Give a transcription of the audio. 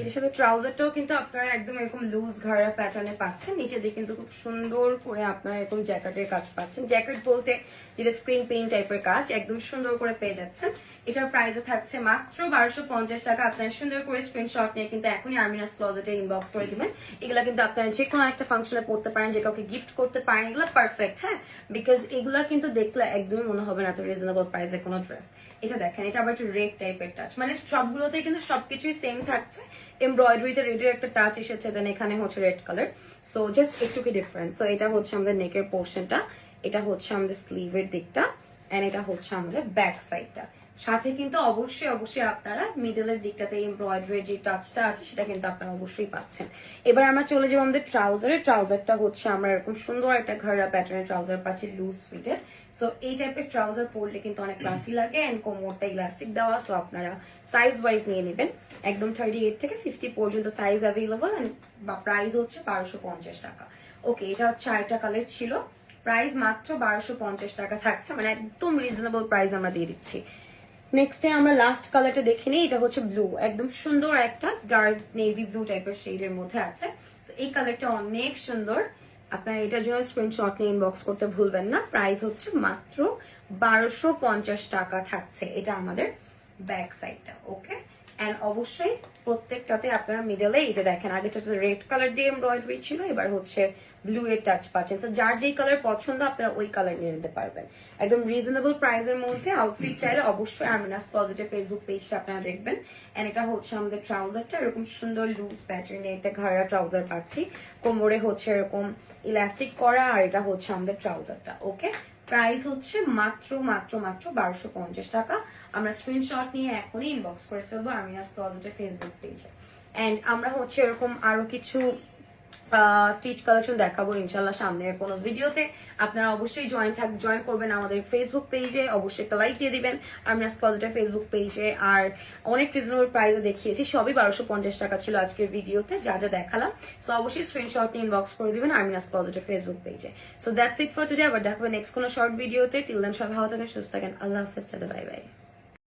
এর সাথে ট্রাউজারটাও কিন্তু আপনারা একদম এরকম লুজ ঘাড়া প্যাটার্নে পাচ্ছেন, নিচে দিয়ে কিন্তু খুব সুন্দর করে আপনারা এরকম জ্যাকেটের কাজ পাচ্ছেন। জ্যাকেট বলতে যেটা স্ক্রিন প্রিন্ট টাইপের কাজ একদম সুন্দর করে পেয়ে যাচ্ছেন। এটার প্রাইসে থাকছে মাত্র 1250 টাকা। আপনারা সুন্দর করে স্ক্রিনশট নিয়ে কিন্তু এখনই আর্মিনাস ক্লোজেটে ইনবক্স করে দিবেন। এগুলা কিন্তু আপনারা যে কোনো একটা ফাংশনে পড়তে পারেন, যে কাউকে গিফট করতে পারেন, এগুলো পারফেক্ট। হ্যাঁ, বিকজ এগুলা কিন্তু দেখলে একদমই মনে হবে না এত রিজনেবল প্রাইসে কোনো ড্রেস। এটা দেখেন, এটা আবার একটু রেড টাইপের টাচ, মানে সবগুলোতে কিন্তু সবকিছুই সেম থাকছে। এমব্রয়ডারিতে রেডের একটা টাচ এসেছে, দেন এখানে হচ্ছে রেড কালার, সো জাস্ট একটু কি ডিফারেন্স। সো এটা হচ্ছে আমাদের নেকের পোর্শনটা, এটা হচ্ছে আমাদের স্লিভের দিকটা, এন্ড এটা হচ্ছে আমাদের ব্যাক সাইডটা। সাথে কিন্তু অবশ্যই অবশ্যই আপনারা মিডলের দিকটাতে এমব্রয়ডারি যে টাচটা আছে সেটা কিন্তু আপনারা অবশ্যই পাচ্ছেন। এবার আমরা চলে যাবো আমাদের ট্রাউজারে। ট্রাউজারটা হচ্ছে আমরা এরকম সুন্দর একটা ঘেরা প্যাটার্নের ট্রাউজার পাচ্ছি, লুজ ফিটেড। সো এই টাইপের ট্রাউজার পরলে কিন্তু অনেক ক্লাসি লাগে, এন্ড কোমরটা ইলাস্টিক দেওয়া। সো আপনারা সাইজ ওয়াইজ নিয়ে নেবেন, একদম 38 থেকে 50 পর্যন্ত সাইজ অ্যাভেলেবল, বা প্রাইস হচ্ছে 1250 টাকা। ওকে, এটা হচ্ছে আরেকটা কালার ছিল, প্রাইস মাত্র 1250 টাকা থাকছে, মানে একদম রিজনেবল প্রাইস আমরা দিয়ে দিচ্ছি। নেক্সটে আমরা লাস্ট কালারটা দেখে নিই, এটা হচ্ছে ব্লু, একদম সুন্দর একটা ডার্ক নেভি ব্লু টাইপের শেডের মধ্যে আছে। সো এই কালারটা অনেক সুন্দর, আপনারা এটার জন্য স্ক্রিনশট নিয়ে ইনবক্স করতে ভুলবেন না। প্রাইস হচ্ছে মাত্র 1250 টাকা থাকছে। এটা আমাদের ব্যাক সাইডটা। ওকে, এন্ড অবশ্যই প্রত্যেকটাতে আপনারা মিডলে এই যে দেখেন, আগেটাতে রেড কালার দিয়ে এমব্রয়ডারি ছিল, এবার হচ্ছে ব্লু এর টাচ পাচ্ছেন। তো যার যেই কালার পছন্দ আপনারা ওই কালার নিয়ে নিতে পারবেন একদম রিজনেবল প্রাইসের মধ্যে। আউটফিট চাইলে অবশ্যই আর্মিনাস ক্লোজেটের ফেসবুক পেজটা আপনারা দেখবেন। এন্ড এটা হচ্ছে আমাদের ট্রাউজারটা, এরকম সুন্দর লুজ প্যাটার্নে একটা ঘাড়া ট্রাউজার পাচ্ছি, কোমরে হচ্ছে এরকম ইলাস্টিক করা, আর এটা হচ্ছে আমাদের ট্রাউজারটা। ওকে, প্রাইস হচ্ছে মাত্র মাত্র মাত্র 1250 টাকা। আমরা স্ক্রিনশট নিয়ে এখনই ইনবক্স করে ফেলবো আর্মিনাস ক্লোজেটের ফেসবুক পেজে। এন্ড আমরা হচ্ছে এরকম আরো কিছু স্টিচ কালেকশন দেখাবো ইনশাল্লাহ সামনের কোনো ভিডিওতে। আপনারা অবশ্যই জয়েন করবেন আমাদের ফেসবুক পেজে, অবশ্যই একটা লাইক দিয়ে দিবেন আর্মিনাস ক্লোজেটের ফেসবুক পেজে। আর অনেক রিজনেবল প্রাইসে দেখিয়েছি, সবই 1250 টাকা ছিল আজকের ভিডিওতে যা যা দেখালাম। সো অবশ্যই স্ক্রিনশট নিয়ে ইনবক্স করে দিবেন আর্মিনাস ক্লোজেটের ফেসবুক পেজে। So that's it for today. আবার দেখাবেন নেক্সট কোনো শর্ট ভিডিওতে। টিল দেন সবাই ভালো থাকেন, সুস্থ থাকেন। আল্লাহ হাফেজ, বাই বাই।